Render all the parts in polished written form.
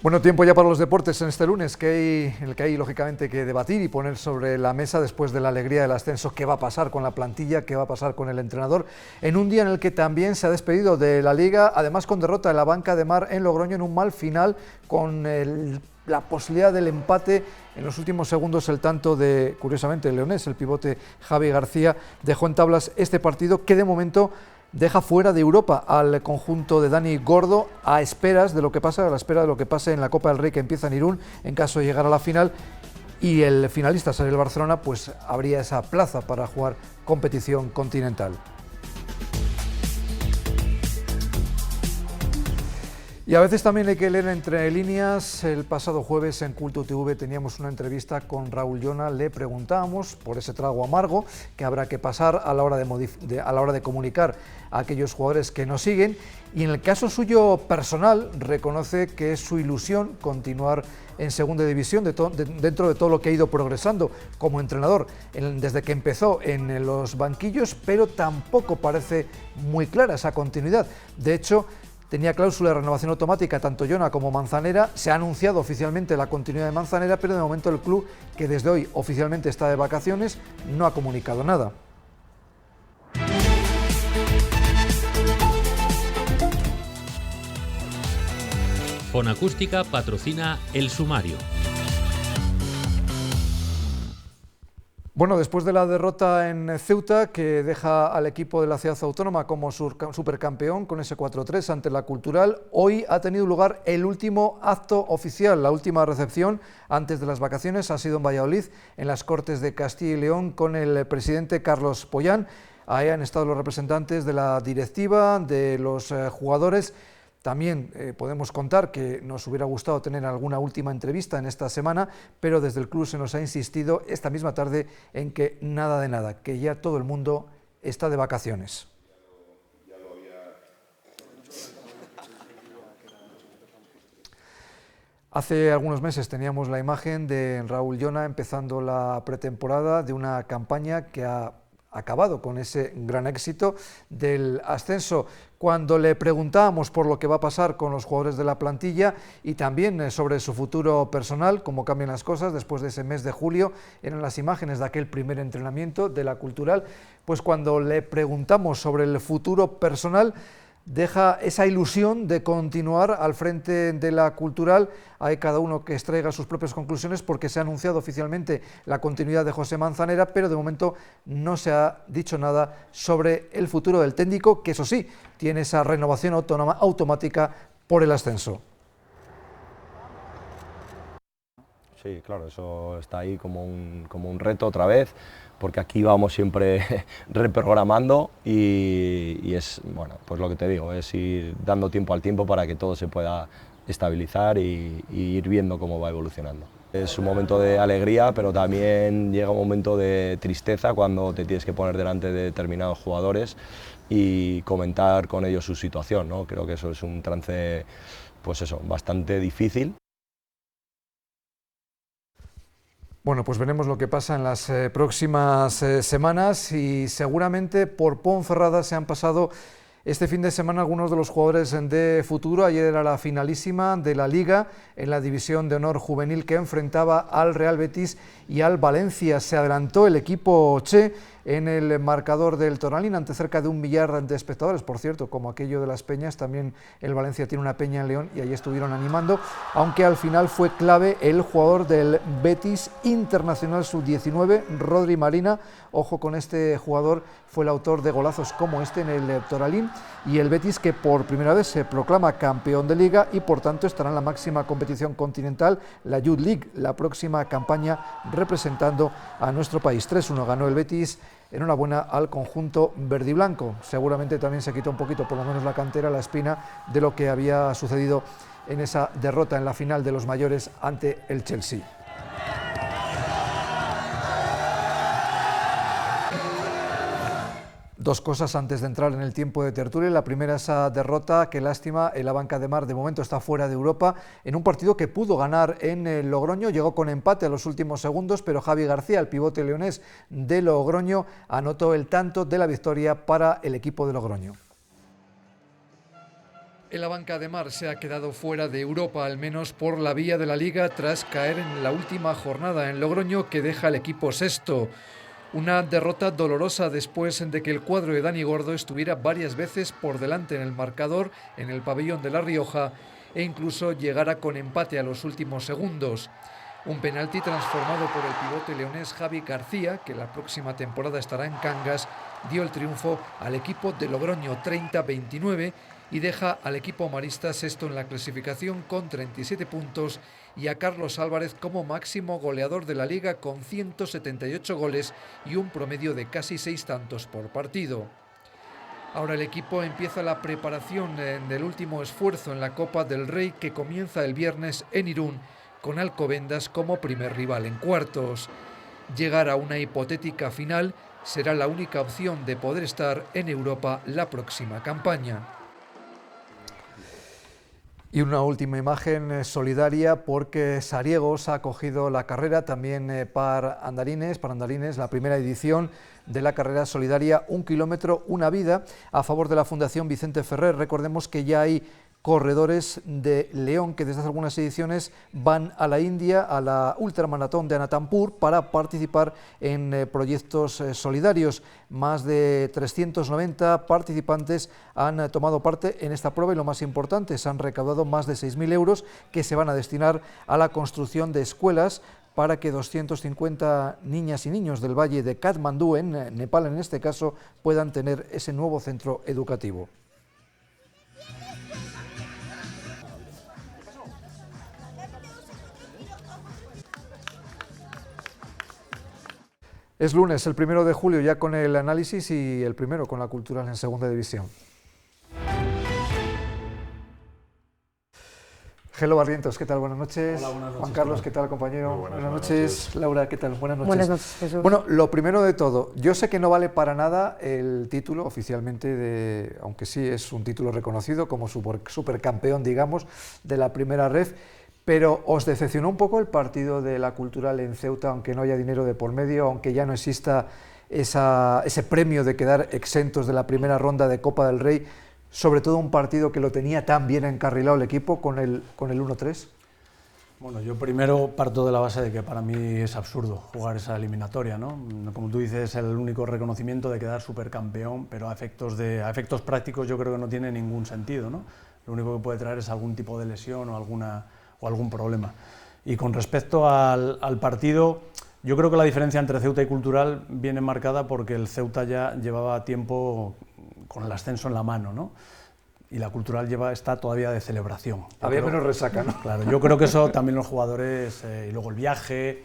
Bueno, tiempo ya para los deportes en este lunes, en el que hay lógicamente que debatir y poner sobre la mesa después de la alegría del ascenso qué va a pasar con la plantilla, qué va a pasar con el entrenador, en un día en el que también se ha despedido de la Liga, además con derrota en la Banca de Mar en Logroño en un mal final, con la posibilidad del empate en los últimos segundos. El tanto de, curiosamente, el leonés, el pivote Javi García, dejó en tablas este partido que de momento deja fuera de Europa al conjunto de Dani Gordo, a la espera de lo que pase en la Copa del Rey, que empieza en Irún en caso de llegar a la final, y el finalista ser el Barcelona, pues habría esa plaza para jugar competición continental. Y a veces también hay que leer entre líneas. El pasado jueves en Culto TV teníamos una entrevista con Raúl Llona. Le preguntábamos por ese trago amargo que habrá que pasar a la hora de comunicar a aquellos jugadores que nos siguen. Y en el caso suyo personal, reconoce que es su ilusión continuar en segunda división dentro de todo lo que ha ido progresando como entrenador desde que empezó en los banquillos, pero tampoco parece muy clara esa continuidad. De hecho, tenía cláusula de renovación automática tanto Llona como Manzanera. Se ha anunciado oficialmente la continuidad de Manzanera, pero de momento el club, que desde hoy oficialmente está de vacaciones, no ha comunicado nada. Fonacústica patrocina El Sumario. Bueno, después de la derrota en Ceuta, que deja al equipo de la ciudad autónoma como supercampeón con ese 4-3 ante la Cultural, hoy ha tenido lugar el último acto oficial, la última recepción antes de las vacaciones. Ha sido en Valladolid, en las Cortes de Castilla y León, con el presidente Carlos Pollán. Ahí han estado los representantes de la directiva, de los jugadores. También podemos contar que nos hubiera gustado tener alguna última entrevista en esta semana, pero desde el club se nos ha insistido esta misma tarde en que nada de nada, que ya todo el mundo está de vacaciones. Hace algunos meses teníamos la imagen de Raúl Llona empezando la pretemporada de una campaña que ha acabado con ese gran éxito del ascenso. Cuando le preguntábamos por lo que va a pasar con los jugadores de la plantilla y también sobre su futuro personal, cómo cambian las cosas después de ese mes de julio, eran las imágenes de aquel primer entrenamiento de la Cultural, pues cuando le preguntamos sobre el futuro personal, deja esa ilusión de continuar al frente de la Cultural. Hay cada uno que extraiga sus propias conclusiones, porque se ha anunciado oficialmente la continuidad de José Manzanera, pero de momento no se ha dicho nada sobre el futuro del técnico, que eso sí, tiene esa renovación automática por el ascenso. Sí, claro, eso está ahí como un reto otra vez, porque aquí vamos siempre reprogramando y es, bueno, pues lo que te digo, es ir dando tiempo al tiempo para que todo se pueda estabilizar y ir viendo cómo va evolucionando. Es un momento de alegría, pero también llega un momento de tristeza cuando te tienes que poner delante de determinados jugadores y comentar con ellos su situación, ¿no? Creo que eso es un trance, pues eso, bastante difícil. Bueno, pues veremos lo que pasa en las próximas semanas, y seguramente por Ponferrada se han pasado este fin de semana algunos de los jugadores de futuro. Ayer era la finalísima de la Liga en la División de Honor Juvenil, que enfrentaba al Real Betis y al Valencia. Se adelantó el equipo Che en el marcador del Toralín ante cerca de 1 millar de espectadores. Por cierto, como aquello de las peñas, también el Valencia tiene una peña en León y allí estuvieron animando, aunque al final fue clave el jugador del Betis, internacional sub-19, Rodri Marina. Ojo con este jugador, fue el autor de golazos como este en el Toralín, y el Betis, que por primera vez se proclama campeón de Liga y por tanto estará en la máxima competición continental, la Youth League, la próxima campaña representando a nuestro país. 3-1 ganó el Betis. Enhorabuena al conjunto verde y blanco. Seguramente también se quitó un poquito, por lo menos la cantera, la espina de lo que había sucedido en esa derrota en la final de los mayores ante el Chelsea. Dos cosas antes de entrar en el tiempo de tertulia. La primera, esa derrota, qué lástima, en la Banca de Mar de momento está fuera de Europa, en un partido que pudo ganar en el Logroño, llegó con empate a los últimos segundos, pero Javi García, el pivote leonés de Logroño, anotó el tanto de la victoria para el equipo de Logroño. El Abanca de Mar se ha quedado fuera de Europa, al menos por la vía de la Liga, tras caer en la última jornada en Logroño, que deja al equipo sexto. Una derrota dolorosa después de que el cuadro de Dani Gordo estuviera varias veces por delante en el marcador en el pabellón de La Rioja e incluso llegara con empate a los últimos segundos. Un penalti transformado por el pivote leonés Javi García, que la próxima temporada estará en Cangas, dio el triunfo al equipo de Logroño 30-29 y deja al equipo marista sexto en la clasificación con 37 puntos y a Carlos Álvarez como máximo goleador de la Liga con 178 goles y un promedio de casi 6 tantos por partido. Ahora el equipo empieza la preparación del último esfuerzo en la Copa del Rey, que comienza el viernes en Irún, con Alcobendas como primer rival en cuartos. Llegar a una hipotética final será la única opción de poder estar en Europa la próxima campaña. Y una última imagen solidaria, porque Sariegos ha acogido la carrera también para andarines, la primera edición de la carrera solidaria 1 kilómetro, una vida, a favor de la Fundación Vicente Ferrer. Recordemos que ya hay corredores de León que desde hace algunas ediciones van a la India, a la ultramaratón de Anantapur, para participar en proyectos solidarios. Más de 390 participantes han tomado parte en esta prueba y lo más importante, se han recaudado más de 6.000 euros que se van a destinar a la construcción de escuelas para que 250 niñas y niños del valle de Katmandú, en Nepal en este caso, puedan tener ese nuevo centro educativo. Es lunes, el 1 de julio, ya con el análisis y el primero con la Cultural en Segunda División. Gelo Barrientos, ¿qué tal? Buenas noches. Hola, buenas noches. Juan Carlos, ¿qué tal, compañero? Buenas noches. Laura, ¿qué tal? Buenas noches. Buenas noches, Jesús. Bueno, lo primero de todo, yo sé que no vale para nada el título oficialmente, aunque sí es un título reconocido como supercampeón, digamos, de la primera ref, pero ¿os decepcionó un poco el partido de la Cultural en Ceuta, aunque no haya dinero de por medio, aunque ya no exista ese premio de quedar exentos de la primera ronda de Copa del Rey, sobre todo un partido que lo tenía tan bien encarrilado el equipo con el 1-3? Bueno, yo primero parto de la base de que para mí es absurdo jugar esa eliminatoria, ¿no? Como tú dices, el único reconocimiento de quedar supercampeón, pero a efectos prácticos yo creo que no tiene ningún sentido, ¿no? Lo único que puede traer es algún tipo de lesión o algún problema. Y con respecto al partido, yo creo que la diferencia entre Ceuta y Cultural viene marcada porque el Ceuta ya llevaba tiempo con el ascenso en la mano, ¿no? Y la Cultural está todavía de celebración. Había menos resaca, ¿no? Claro, yo creo que eso también los jugadores, y luego el viaje,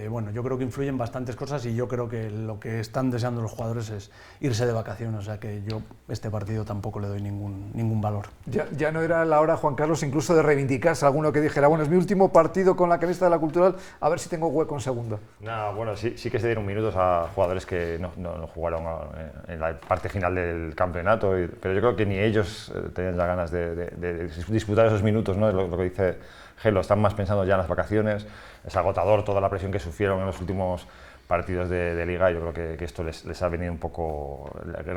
bueno, yo creo que influyen bastantes cosas y yo creo que lo que están deseando los jugadores es irse de vacaciones, o sea que yo este partido tampoco le doy ningún valor. Ya no era la hora, Juan Carlos, incluso de reivindicarse, alguno que dijera, bueno, es mi último partido con la camiseta de la Cultural, a ver si tengo hueco en segunda. No, bueno, sí que se dieron minutos a jugadores que no jugaron en la parte final del campeonato, pero yo creo que ni ellos tenían ya ganas de disputar esos minutos, ¿no? Es lo que dice Gelo, están más pensando ya en las vacaciones. Es agotador toda la presión que sufrieron en los últimos partidos de Liga. Yo creo que esto les ha venido un poco,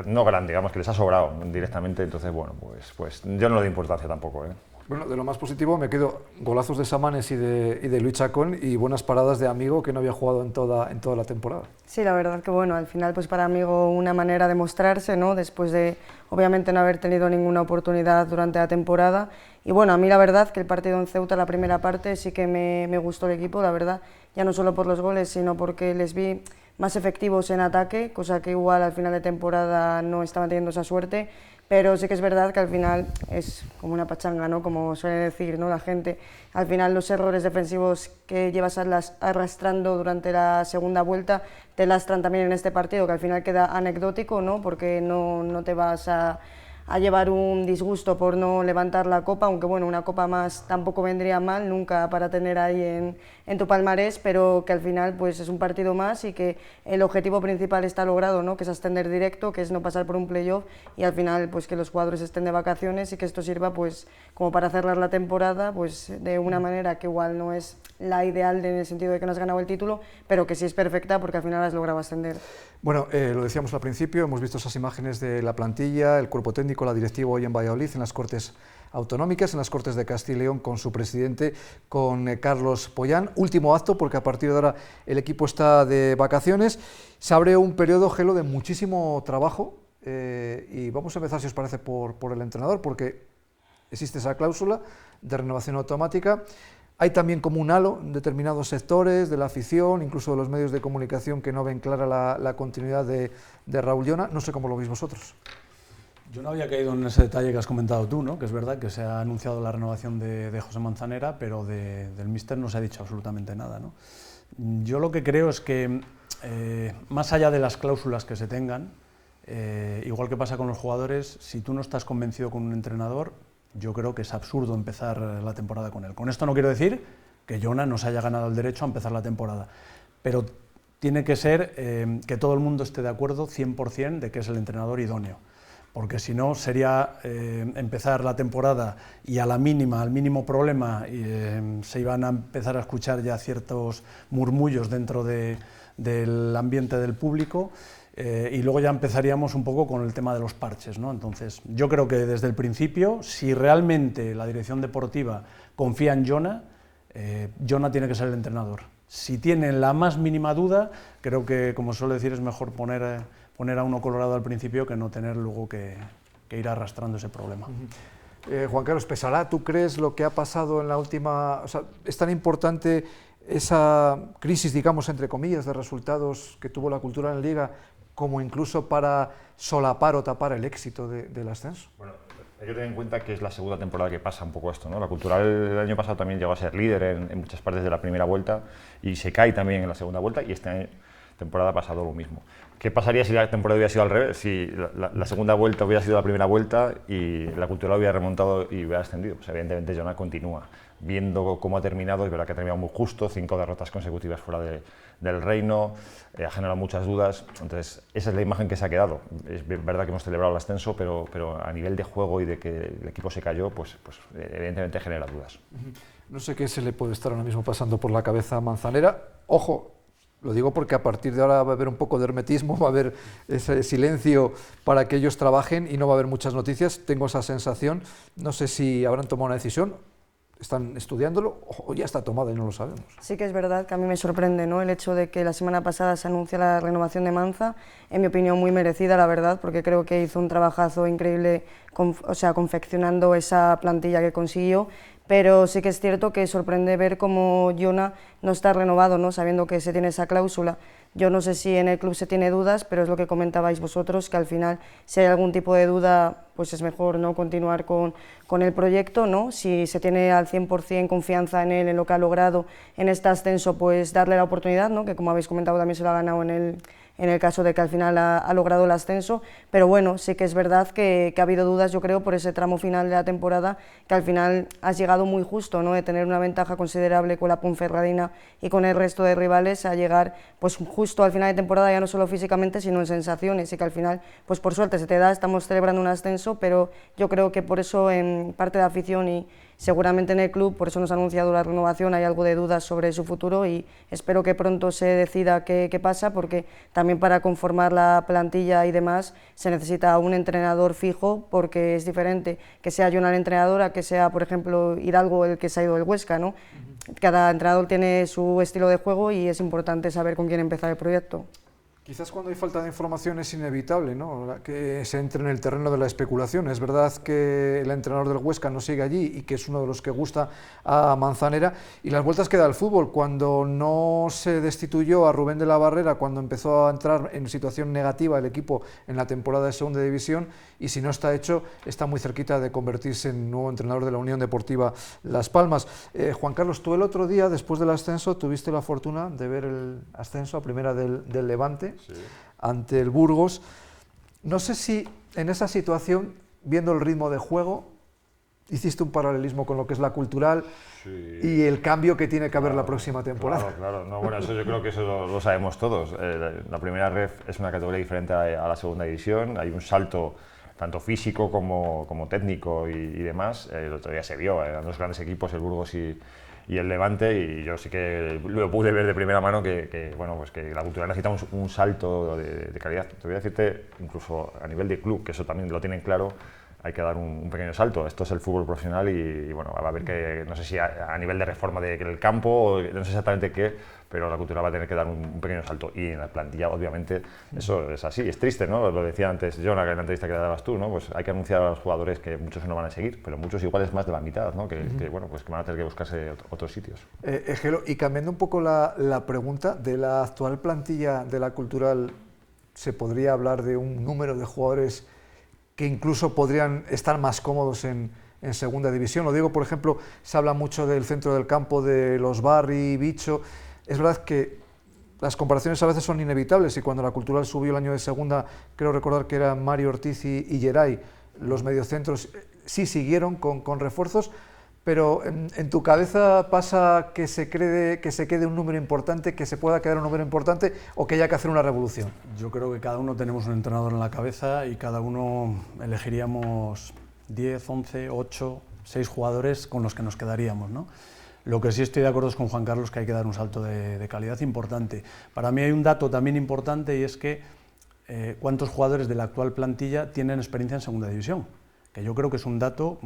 no grande, digamos, que les ha sobrado directamente. Entonces, bueno, pues yo no le doy importancia tampoco, ¿eh? Bueno, de lo más positivo me quedo golazos de Samanes y de Luis Chacón y buenas paradas de Amigo, que no había jugado en toda la temporada. Sí, la verdad que bueno, al final pues para Amigo una manera de mostrarse, ¿no? Después de obviamente no haber tenido ninguna oportunidad durante la temporada. Y bueno, a mí la verdad que el partido en Ceuta, la primera parte, sí que me gustó el equipo, la verdad, ya no solo por los goles, sino porque les vi más efectivos en ataque, cosa que igual al final de temporada no estaban teniendo esa suerte. Pero sí que es verdad que al final es como una pachanga, ¿no? Como suele decir, ¿no? La gente. Al final los errores defensivos que llevas arrastrando durante la segunda vuelta te lastran también en este partido, que al final queda anecdótico, ¿no? Porque no te vas a llevar un disgusto por no levantar la copa, aunque bueno, una copa más tampoco vendría mal nunca para tener ahí en tu palmarés, pero que al final pues es un partido más y que el objetivo principal está logrado, ¿no? Que es ascender directo, que es no pasar por un playoff y al final pues que los jugadores estén de vacaciones y que esto sirva pues como para cerrar la temporada pues de una manera que igual no es la ideal en el sentido de que no has ganado el título, pero que sí es perfecta porque al final has logrado ascender. Bueno, lo decíamos al principio, hemos visto esas imágenes de la plantilla, el cuerpo técnico, la directiva hoy en Valladolid, en las Cortes autonómicas en las Cortes de Castilla y León con su presidente, con Carlos Pollán. Último acto, porque a partir de ahora el equipo está de vacaciones. Se abre un periodo, Gelo, de muchísimo trabajo y vamos a empezar, si os parece, por el entrenador, porque existe esa cláusula de renovación automática. Hay también como un halo en determinados sectores de la afición, incluso de los medios de comunicación, que no ven clara la continuidad de Raúl Llona. No sé cómo lo veis vosotros. Yo no había caído en ese detalle que has comentado tú, ¿no? Que es verdad que se ha anunciado la renovación de José Manzanera, pero del míster no se ha dicho absolutamente nada, ¿no? Yo lo que creo es que, más allá de las cláusulas que se tengan, igual que pasa con los jugadores, si tú no estás convencido con un entrenador, yo creo que es absurdo empezar la temporada con él. Con esto no quiero decir que Llona no se haya ganado el derecho a empezar la temporada, pero tiene que ser que todo el mundo esté de acuerdo 100% de que es el entrenador idóneo, porque si no sería empezar la temporada y al mínimo problema se iban a empezar a escuchar ya ciertos murmullos dentro del ambiente del público. Y luego ya empezaríamos un poco con el tema de los parches, ¿no? Entonces, yo creo que desde el principio, si realmente la dirección deportiva confía en Llona, Llona tiene que ser el entrenador. Si tienen la más mínima duda, creo que, como suelo decir, es mejor poner a uno colorado al principio que no tener luego que ir arrastrando ese problema. Juan Carlos, ¿pesará, tú crees, lo que ha pasado en la última... O sea, es tan importante esa crisis, digamos, entre comillas, de resultados que tuvo la Cultural en Liga, como incluso para solapar o tapar el éxito del ascenso? Bueno, hay que tener en cuenta que es la segunda temporada que pasa un poco esto, ¿no? La Cultural el año pasado también llegó a ser líder en muchas partes de la primera vuelta y se cae también en la segunda vuelta, y esta temporada ha pasado lo mismo. ¿Qué pasaría si la temporada hubiera sido al revés? Si la segunda vuelta hubiera sido la primera vuelta y la Cultural hubiera remontado y hubiera ascendido? Pues evidentemente Llona continúa. Viendo cómo ha terminado, es verdad que ha terminado muy justo, 5 derrotas consecutivas fuera del Reino, ha generado muchas dudas. Entonces, esa es la imagen que se ha quedado. Es verdad que hemos celebrado el ascenso, pero a nivel de juego y de que el equipo se cayó, pues evidentemente genera dudas. No sé qué se le puede estar ahora mismo pasando por la cabeza a Manzanera. Ojo, lo digo porque a partir de ahora va a haber un poco de hermetismo, va a haber ese silencio para que ellos trabajen y no va a haber muchas noticias. Tengo esa sensación. No sé si habrán tomado una decisión. ¿Están estudiándolo o ya está tomada y no lo sabemos? Sí que es verdad que a mí me sorprende, ¿no?, el hecho de que la semana pasada se anuncia la renovación de Manza, en mi opinión muy merecida, la verdad, porque creo que hizo un trabajazo increíble confeccionando esa plantilla que consiguió, pero sí que es cierto que sorprende ver cómo Llona no está renovado, ¿no?, sabiendo que se tiene esa cláusula. Yo no sé si en el club se tiene dudas, pero es lo que comentabais vosotros, que al final, si hay algún tipo de duda, pues es mejor no continuar con el proyecto, ¿no? Si se tiene al 100% confianza en él, en lo que ha logrado en este ascenso, pues darle la oportunidad, ¿no?, que como habéis comentado también se lo ha ganado en el caso de que al final ha logrado el ascenso, pero bueno, sí que es verdad que ha habido dudas, yo creo, por ese tramo final de la temporada, que al final has llegado muy justo, ¿no?, de tener una ventaja considerable con la Ponferradina y con el resto de rivales, a llegar pues justo al final de temporada, ya no solo físicamente, sino en sensaciones, y que al final, pues por suerte se te da, estamos celebrando un ascenso, pero yo creo que por eso en parte de la afición y seguramente en el club, por eso nos ha anunciado la renovación, hay algo de dudas sobre su futuro y espero que pronto se decida qué pasa, porque también para conformar la plantilla y demás se necesita un entrenador fijo, porque es diferente que sea Llona el entrenador a que sea, por ejemplo, Hidalgo el que se ha ido del Huesca, ¿no? Cada entrenador tiene su estilo de juego y es importante saber con quién empezar el proyecto. Quizás cuando hay falta de información es inevitable, ¿no?, que se entre en el terreno de la especulación. Es verdad que el entrenador del Huesca no sigue allí y que es uno de los que gusta a Manzanera, y las vueltas que da el fútbol. Cuando no se destituyó a Rubén de la Barrera, cuando empezó a entrar en situación negativa el equipo en la temporada de segunda división, y si no está hecho, está muy cerquita de convertirse en nuevo entrenador de la Unión Deportiva Las Palmas. Juan Carlos, tú el otro día, después del ascenso, tuviste la fortuna de ver el ascenso a primera del Levante, sí, ante el Burgos. No sé si en esa situación, viendo el ritmo de juego, hiciste un paralelismo con lo que es la Cultural, sí, y el cambio que tiene que haber la próxima temporada. Claro. No, bueno, eso yo creo que eso lo sabemos todos. La primera ref es una categoría diferente a la segunda división, hay un salto tanto físico como técnico y demás. El otro día se vio, eran dos grandes equipos, el Burgos y el Levante, y yo sí que lo pude ver de primera mano que la Cultural necesita un salto de calidad. Te voy a decirte, incluso a nivel de club, que eso también lo tienen claro, hay que dar un pequeño salto. Esto es el fútbol profesional y bueno, va a haber que, no sé si a nivel de reforma del campo, o no sé exactamente qué, pero la cultura va a tener que dar un pequeño salto. Y en la plantilla, obviamente, eso es así, es triste, ¿no? Lo decía antes Jonah, en la entrevista que le dabas tú, ¿no? Pues hay que anunciar a los jugadores que muchos no van a seguir, pero muchos igual es más de la mitad, ¿no? Que bueno, pues que van a tener que buscarse otros sitios. Gelo, y cambiando un poco la pregunta, de la actual plantilla de la Cultural, ¿se podría hablar de un número de jugadores que incluso podrían estar más cómodos en segunda división? Lo digo, por ejemplo, se habla mucho del centro del campo, de los Barry, Bicho. Es verdad que las comparaciones a veces son inevitables, y cuando la Cultural subió el año de segunda, creo recordar que eran Mario Ortiz y Geray, los mediocentros sí siguieron con refuerzos, pero en tu cabeza pasa que se quede un número importante, que se pueda quedar un número importante, o que haya que hacer una revolución. Yo creo que cada uno tenemos un entrenador en la cabeza y cada uno elegiríamos 10, 11, 8, 6 jugadores con los que nos quedaríamos, ¿no? Lo que sí estoy de acuerdo es con Juan Carlos, que hay que dar un salto de calidad importante. Para mí hay un dato también importante, y es que cuántos jugadores de la actual plantilla tienen experiencia en segunda división, que yo creo que es un dato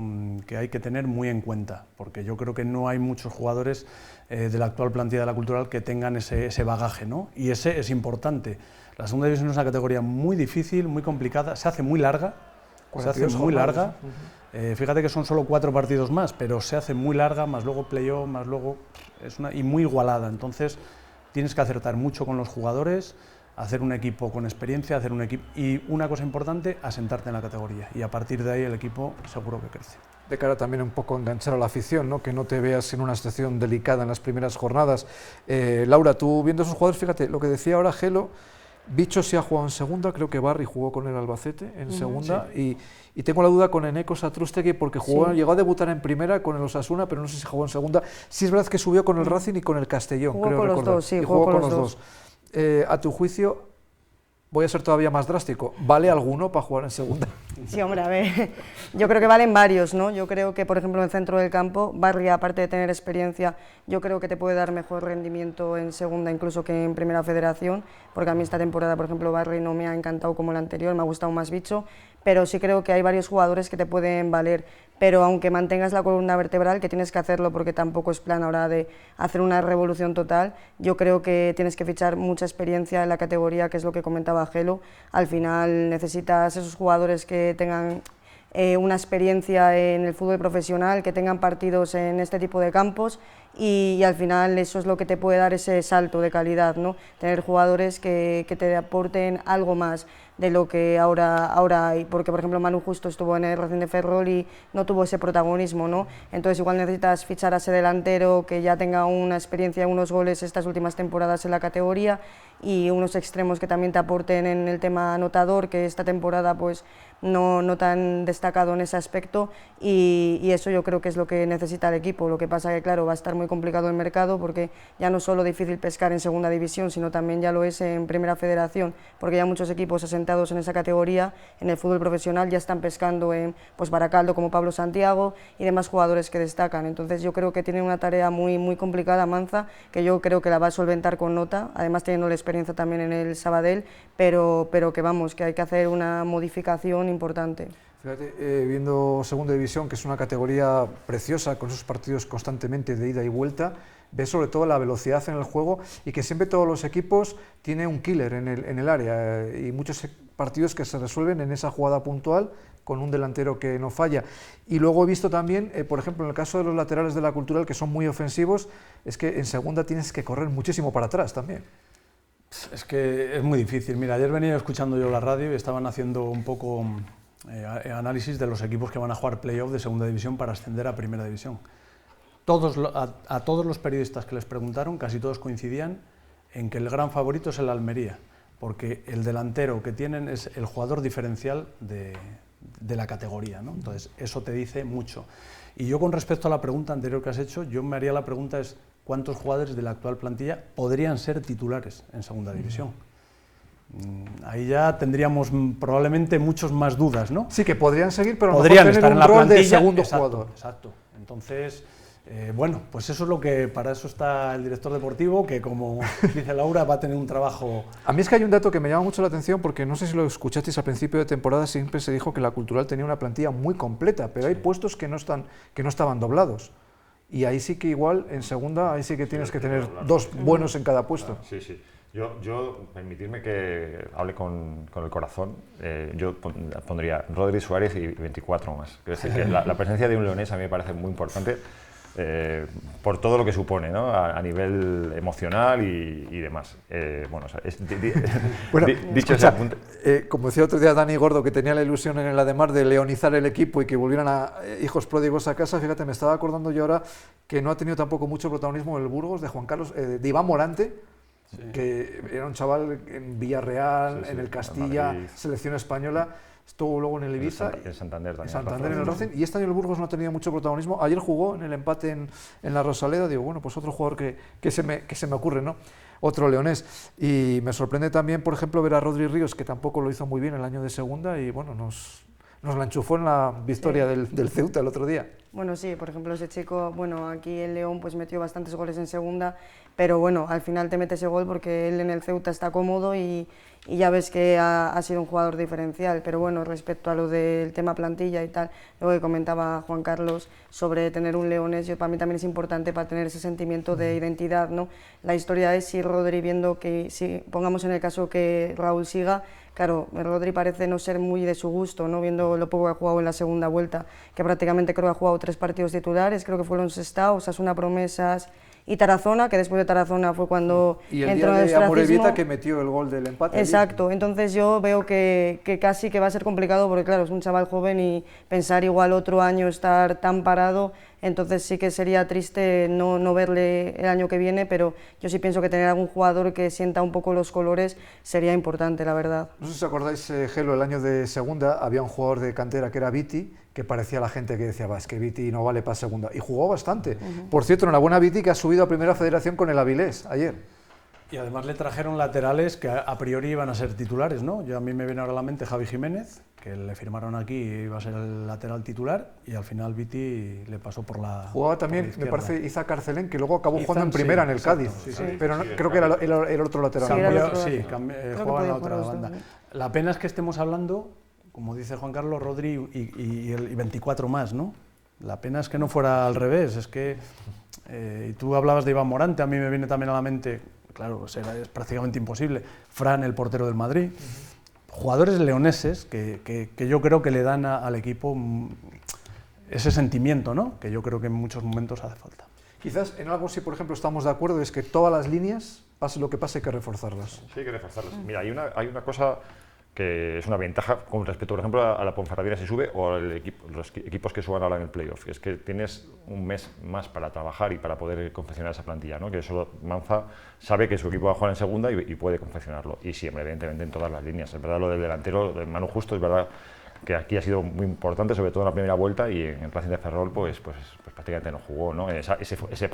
que hay que tener muy en cuenta, porque yo creo que no hay muchos jugadores de la actual plantilla de la Cultural que tengan ese bagaje, ¿no? Y ese es importante. La segunda división es una categoría muy difícil, muy complicada, se hace muy larga, fíjate que son solo 4 partidos más, pero se hace muy larga, más luego playoff, más luego y muy igualada. Entonces tienes que acertar mucho con los jugadores, hacer un equipo con experiencia, y una cosa importante, asentarte en la categoría, y a partir de ahí el equipo seguro que crece. De cara también un poco a enganchar a la afición, ¿no? Que no te veas en una situación delicada en las primeras jornadas. Laura, tú viendo esos jugadores, fíjate, lo que decía ahora Gelo, Bicho sí ha jugado en segunda, creo que Barry jugó con el Albacete en segunda, sí. Y tengo la duda con Eneko Satrústegui, porque llegó a debutar en primera con el Osasuna, pero no sé si jugó en segunda. Sí es verdad que subió con el Racing y con el Castellón, jugó creo con recordar. Los dos, sí, y jugó con los dos. A tu juicio, voy a ser todavía más drástico, ¿vale alguno para jugar en segunda? Sí, hombre, a ver, yo creo que valen varios, ¿no? Yo creo que, por ejemplo, en el centro del campo, Barry, aparte de tener experiencia, yo creo que te puede dar mejor rendimiento en segunda incluso que en primera federación, porque a mí esta temporada, por ejemplo, Barry no me ha encantado como la anterior, me ha gustado más Bicho, pero sí creo que hay varios jugadores que te pueden valer, pero aunque mantengas la columna vertebral, que tienes que hacerlo porque tampoco es plan ahora de hacer una revolución total, yo creo que tienes que fichar mucha experiencia en la categoría, que es lo que comentaba Gelo. Al final necesitas esos jugadores que tengan una experiencia en el fútbol profesional, que tengan partidos en este tipo de campos, y al final eso es lo que te puede dar ese salto de calidad, ¿no? Tener jugadores que te aporten algo más de lo que ahora hay, porque por ejemplo Manu justo estuvo en el Racing de Ferrol y no tuvo ese protagonismo, ¿no? Entonces igual necesitas fichar a ese delantero que ya tenga una experiencia, unos goles estas últimas temporadas en la categoría, y unos extremos que también te aporten en el tema anotador, que esta temporada pues no tan destacado en ese aspecto, y eso yo creo que es lo que necesita el equipo. Lo que pasa que claro, va a estar muy complicado el mercado, porque ya no solo difícil pescar en segunda división, sino también ya lo es en primera federación, porque ya muchos equipos asentados en esa categoría, en el fútbol profesional, ya están pescando en pues Baracaldo como Pablo Santiago y demás jugadores que destacan. Entonces yo creo que tiene una tarea muy complicada Manza, que yo creo que la va a solventar con nota, además teniendo la experiencia también en el Sabadell, pero que vamos, que hay que hacer una modificación importante. Fíjate, viendo segunda división, que es una categoría preciosa, con esos partidos constantemente de ida y vuelta, ves sobre todo la velocidad en el juego, y que siempre todos los equipos tienen un killer en el área, y muchos partidos que se resuelven en esa jugada puntual con un delantero que no falla. Y luego he visto también, por ejemplo, en el caso de los laterales de la Cultural, que son muy ofensivos, es que en segunda tienes que correr muchísimo para atrás también. Es que es muy difícil. Mira, ayer venía escuchando yo la radio y estaban haciendo un poco análisis de los equipos que van a jugar playoff de segunda división para ascender a primera división. A todos los periodistas que les preguntaron, casi todos coincidían en que el gran favorito es el Almería, porque el delantero que tienen es el jugador diferencial de la categoría, ¿no? Entonces, eso te dice mucho. Y yo, con respecto a la pregunta anterior que has hecho, yo me haría la pregunta es ¿cuántos jugadores de la actual plantilla podrían ser titulares en segunda división? Ahí ya tendríamos probablemente muchos más dudas, ¿no? Sí, que podrían seguir, pero podrían no estar tener en un la rol plantilla, de segundo exacto, jugador. Exacto. Entonces, Bueno, pues eso es lo que, para eso está el director deportivo, que como dice Laura, va a tener un trabajo... A mí es que hay un dato que me llama mucho la atención, porque no sé si lo escuchasteis al principio de temporada, siempre se dijo que la Cultural tenía una plantilla muy completa, pero hay puestos que no estaban doblados. Y ahí sí que igual, en segunda, ahí sí que tienes que tener dos buenos en cada puesto. Sí, sí. Yo permitirme que hable con el corazón, yo pondría Rodri, Suárez y 24 más. Quiero decir que la presencia de un leonés a mí me parece muy importante por todo lo que supone, ¿no? A nivel emocional y demás. Bueno, o sea, dicho ese apunte... como decía otro día Dani Gordo, que tenía la ilusión en el Ademar de leonizar el equipo y que volvieran a hijos pródigos a casa, fíjate, me estaba acordando yo ahora que no ha tenido tampoco mucho protagonismo el Burgos de Juan Carlos, de Iván Morante, que era un chaval en Villarreal, en el Castilla, selección española, estuvo luego en el Ibiza, en Santander también. En Santander, en el Racing, y este año el Burgos no ha tenido mucho protagonismo. Ayer jugó en el empate en la Rosaleda, digo, bueno, pues otro jugador que se me ocurre, ¿no? Otro leonés. Y me sorprende también, por ejemplo, ver a Rodri Ríos, que tampoco lo hizo muy bien el año de segunda, y bueno, nos la enchufó en la victoria del Ceuta el otro día. Bueno, sí, por ejemplo, ese chico, bueno, aquí en León pues metió bastantes goles en segunda, pero bueno, al final te mete ese gol porque él en el Ceuta está cómodo y ya ves que ha sido un jugador diferencial. Pero bueno, respecto a lo del tema plantilla y tal, lo que comentaba Juan Carlos sobre tener un leonés, para mí también es importante para tener ese sentimiento de identidad, ¿no? La historia es si Rodri, viendo que, si pongamos en el caso que Raúl siga, claro, Rodri parece no ser muy de su gusto, ¿no? Viendo lo poco que ha jugado en la segunda vuelta, que prácticamente creo que ha jugado 3 partidos titulares, creo que fueron Sestao, Osasuna, Promesas y Tarazona, que después de Tarazona fue cuando y el entró día en el de Amorebieta, que metió el gol del empate. Exacto, entonces yo veo que casi que va a ser complicado porque claro, es un chaval joven y pensar igual otro año estar tan parado, entonces sí que sería triste no verle el año que viene, pero yo sí pienso que tener algún jugador que sienta un poco los colores sería importante, la verdad. No sé si os acordáis, Gelo, el año de segunda había un jugador de cantera que era Viti, que parecía la gente que decía, es que Viti no vale para segunda, y jugó bastante. Por cierto, enhorabuena a Viti, que ha subido a Primera Federación con el Avilés ayer. Y además le trajeron laterales que a priori iban a ser titulares, ¿no? A mí me viene ahora a la mente Javi Jiménez, que le firmaron aquí y iba a ser el lateral titular, y al final Viti le pasó por la... Jugaba también, me parece, Iza Carcelén, que luego acabó jugando en primera en el exacto, Cádiz, pero no, creo que era el otro lateral. Jugaba en la otra banda. La pena es que estemos hablando, como dice Juan Carlos, Rodri y 24 más, ¿no? La pena es que no fuera al revés, es que... y tú hablabas de Iván Morante, a mí me viene también a la mente, claro, es prácticamente imposible, Fran, el portero del Madrid, jugadores leoneses que yo creo que le dan al equipo ese sentimiento, ¿no? Que yo creo que en muchos momentos hace falta. Quizás en algo sí, por ejemplo, estamos de acuerdo, es que todas las líneas, pase lo que pase, hay que reforzarlas. Sí, hay que reforzarlas. Mira, hay una cosa que es una ventaja con respecto, por ejemplo, a la Ponferradina si sube o los equipos que suban ahora en el playoff, es que tienes un mes más para trabajar y para poder confeccionar esa plantilla, ¿no? Que solo Manza sabe que su equipo va a jugar en segunda y puede confeccionarlo, y siempre, evidentemente, en todas las líneas. Es verdad, lo del delantero, de Manu Justo, es verdad que aquí ha sido muy importante, sobre todo en la primera vuelta, y en el Racing de Ferrol pues prácticamente no jugó, ¿no? Esa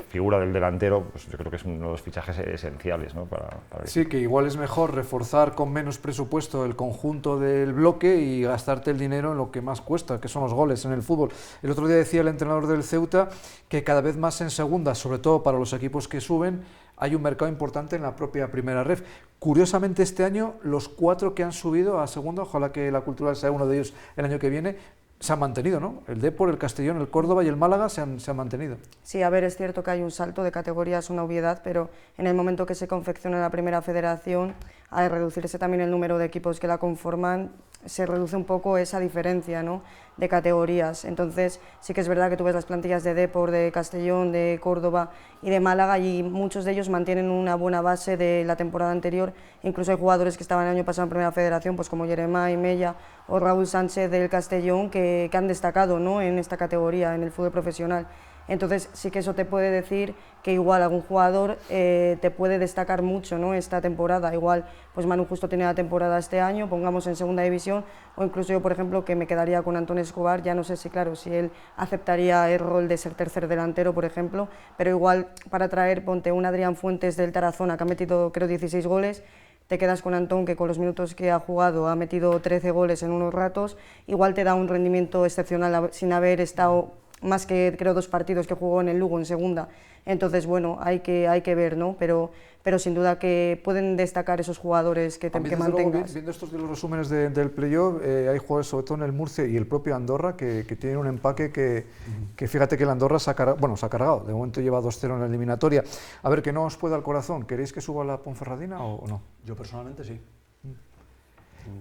figura del delantero, pues yo creo que es uno de los fichajes esenciales, ¿no? para sí, que igual es mejor reforzar con menos presupuesto el conjunto del bloque y gastarte el dinero en lo que más cuesta, que son los goles en el fútbol. El otro día decía el entrenador del Ceuta que cada vez más en segunda, sobre todo para los equipos que suben, hay un mercado importante en la propia primera ref. Curiosamente, este año, los 4 que han subido a segunda, ojalá que la Cultural sea uno de ellos el año que viene, se han mantenido, ¿no? El Depor, el Castellón, el Córdoba y el Málaga se han mantenido. Sí, a ver, es cierto que hay un salto de categorías, una obviedad, pero en el momento que se confecciona la primera federación, al reducirse también el número de equipos que la conforman, se reduce un poco esa diferencia, ¿no?, de categorías. Entonces sí que es verdad que tú ves las plantillas de Depor, de Castellón, de Córdoba y de Málaga, y muchos de ellos mantienen una buena base de la temporada anterior. Incluso hay jugadores que estaban el año pasado en Primera Federación, pues como Jeremai Mella o Raúl Sánchez del Castellón, que han destacado, ¿no?, en esta categoría, en el fútbol profesional. Entonces sí que eso te puede decir que igual algún jugador te puede destacar mucho, ¿no?, esta temporada. Igual pues Manu Justo tiene la temporada este año, pongamos en segunda división, o incluso yo, por ejemplo, que me quedaría con Antón Escobar, ya no sé si, claro, si él aceptaría el rol de ser tercer delantero, por ejemplo, pero igual para traer, ponte un Adrián Fuentes del Tarazona, que ha metido creo 16 goles, te quedas con Antón, que con los minutos que ha jugado ha metido 13 goles en unos ratos, igual te da un rendimiento excepcional sin haber estado más que creo 2 partidos que jugó en el Lugo en segunda. Entonces, bueno, hay que ver, ¿no? Pero sin duda que pueden destacar esos jugadores que mantengas. Viendo estos de los resúmenes del playoff, hay jugadores, sobre todo en el Murcia y el propio Andorra, que tienen un empaque que fíjate que el Andorra se ha cargado, de momento lleva 2-0 en la eliminatoria. A ver, que no os pueda el corazón, ¿queréis que suba la Ponferradina o no? Yo personalmente sí.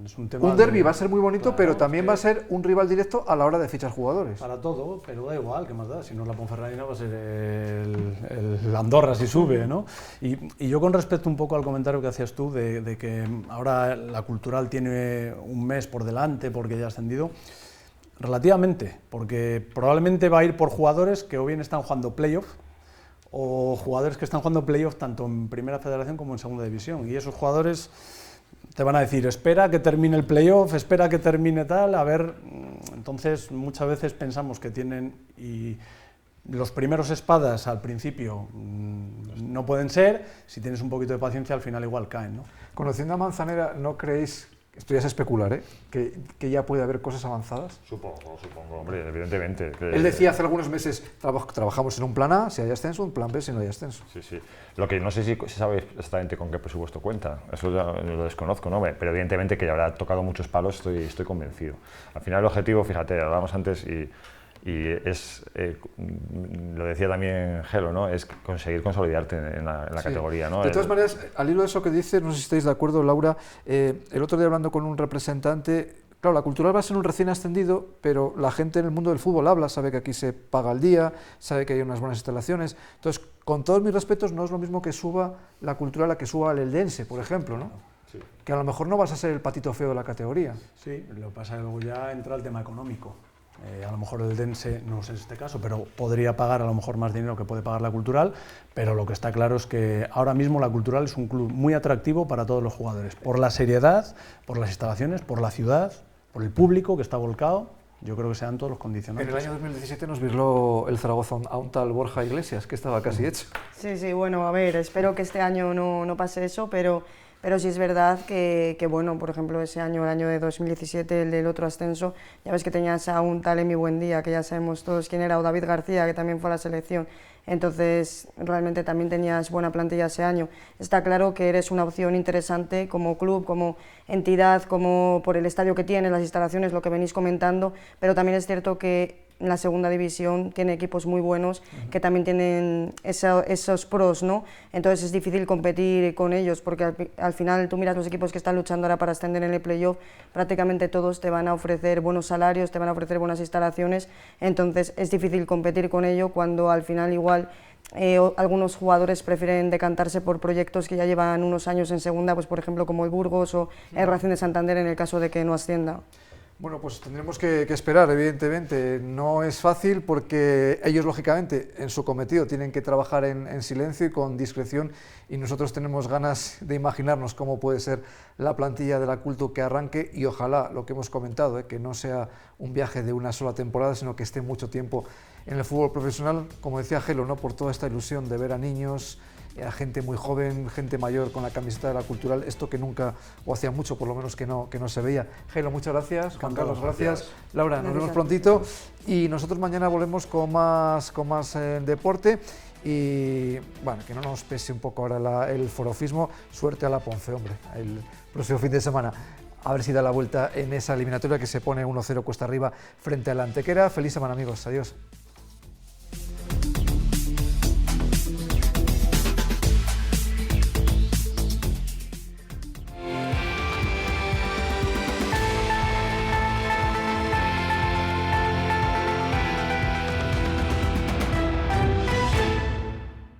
Es un derbi va a ser muy bonito, claro, pero también va a ser un rival directo a la hora de fichar jugadores. Para todo, pero da igual, ¿qué más da? Si no es la Ponferradina va a ser el Andorra si sube, ¿no? Y yo con respecto un poco al comentario que hacías tú de que ahora la Cultural tiene un mes por delante porque ya ha ascendido, relativamente, porque probablemente va a ir por jugadores que o bien están jugando playoff o jugadores que están jugando playoff tanto en Primera Federación como en Segunda División, y esos jugadores te van a decir, espera que termine el playoff, espera que termine tal, a ver. Entonces muchas veces pensamos que tienen, y los primeros espadas al principio no pueden ser, si tienes un poquito de paciencia al final igual caen, ¿no? Conociendo a Manzanera, ¿no creéis, esto ya es especular, que ya puede haber cosas avanzadas? Supongo, hombre, evidentemente. Él decía hace algunos meses, trabajamos en un plan A si hay ascenso, un plan B si no hay ascenso. Sí. Lo que no sé si sabe exactamente con qué presupuesto cuenta, eso ya lo desconozco, ¿no? Pero evidentemente que ya habrá tocado muchos palos, estoy convencido. Al final el objetivo, fíjate, hablábamos antes y es, lo decía también Gelo, ¿no? Es conseguir consolidarte en la categoría, ¿no? De todas maneras, al hilo de eso que dices, no sé si estáis de acuerdo, Laura, el otro día hablando con un representante, claro, la Cultural va a ser un recién ascendido, pero la gente en el mundo del fútbol habla, sabe que aquí se paga al día, sabe que hay unas buenas instalaciones. Entonces, con todos mis respetos, no es lo mismo que suba la Cultural a que suba el Eldense, por ejemplo, ¿no? Sí. Que a lo mejor no vas a ser el patito feo de la categoría. Sí, lo que pasa es que luego ya entra el tema económico. A lo mejor el Eldense, no sé en este caso, pero podría pagar a lo mejor más dinero que puede pagar la Cultural, pero lo que está claro es que ahora mismo la Cultural es un club muy atractivo para todos los jugadores, por la seriedad, por las instalaciones, por la ciudad, por el público que está volcado. Yo creo que sean todos los condicionantes. En el año 2017 nos virló el Zaragoza a un tal Borja Iglesias, que estaba casi hecho. Sí, bueno, a ver, espero que este año no pase eso, pero sí es verdad que, bueno, por ejemplo, ese año, el año de 2017, el del otro ascenso, ya ves que tenías a un tal Emi Buendía, que ya sabemos todos quién era, o David García, que también fue a la selección. Entonces, realmente también tenías buena plantilla ese año. Está claro que eres una opción interesante como club, como entidad, como por el estadio que tienes, las instalaciones, lo que venís comentando, pero también es cierto que la segunda división tiene equipos muy buenos que también tienen esos pros, ¿no? Entonces es difícil competir con ellos porque al final tú miras los equipos que están luchando ahora para ascender en el playoff, prácticamente todos te van a ofrecer buenos salarios, te van a ofrecer buenas instalaciones, entonces es difícil competir con ello cuando al final igual algunos jugadores prefieren decantarse por proyectos que ya llevan unos años en segunda, pues por ejemplo como el Burgos o el Racing de Santander en el caso de que no ascienda. Bueno, pues tendremos que esperar, evidentemente. No es fácil porque ellos, lógicamente, en su cometido tienen que trabajar en silencio y con discreción, y nosotros tenemos ganas de imaginarnos cómo puede ser la plantilla de la Culto que arranque, y ojalá, lo que hemos comentado, que no sea un viaje de una sola temporada, sino que esté mucho tiempo en el fútbol profesional, como decía Gelo, ¿no? Por toda esta ilusión de ver a niños, a gente muy joven, gente mayor con la camiseta de la Cultural, esto que nunca, o hacía mucho por lo menos que no se veía. Gelo, muchas gracias. Juan Carlos, gracias. Laura, nos vemos prontito y nosotros mañana volvemos con más deporte, y bueno, que no nos pese un poco ahora el forofismo. Suerte a la Ponce, hombre, el próximo fin de semana. A ver si da la vuelta en esa eliminatoria que se pone 1-0 cuesta arriba frente a la Antequera. Feliz semana, amigos. Adiós.